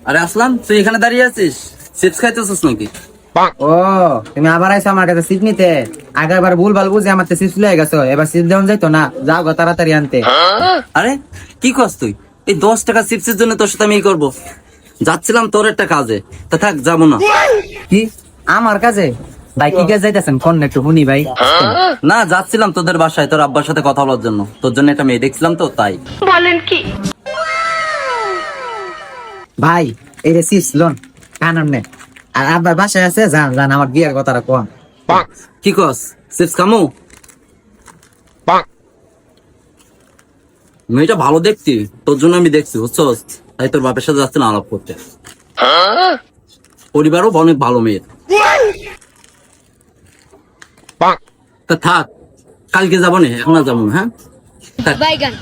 আরে আসলাম, তুই এখানে দাঁড়িয়ে আছিস? চিপস খাইতেছিস নাকি? ও তুমি আবার আইছো আমার কাছে সিট নিতে। আগেরবার ভুল ভাল বুঝে আমার সিট লয়ে গেছো, এবার সিট দেওয়া যাইতো না? যাও গো তাড়াতাড়ি আনতে। আরে কি করছ তুই? এই 10 টাকা চিপসের জন্য তোর সাথে আমি কি করবো? যাচ্ছিলাম তোর একটা কাজে, তা থাক যাবো না। কি আমার কাছে? ভাই কি কাজ যাইতেছেন কোন একটু শুনি ভাই। না, যাচ্ছিলাম তোদের বাসায় তোর আব্বার সাথে কথা বলার জন্য। তোর জন্য একটা মেয়ে দেখছিলাম তো তাই। ভাই এই রে সিট লোন কানন নে। আর আব্বার বাসায় আছে, জান জান আমার বিয়ের কথাটা কোন। কি কস? চিপস খামু? মেয়েটা ভালো দেখছি, তোর জন্য আমি দেখছি বুঝছস, তাই তোর বাপের সাথে যাচ্ছে না আলাপ করতে। পরিবারও অনেক ভালো মেয়ের। তা থাক, কালকে যাবো না, এখন আর যাবো না। হ্যাঁ থাক। বাইগান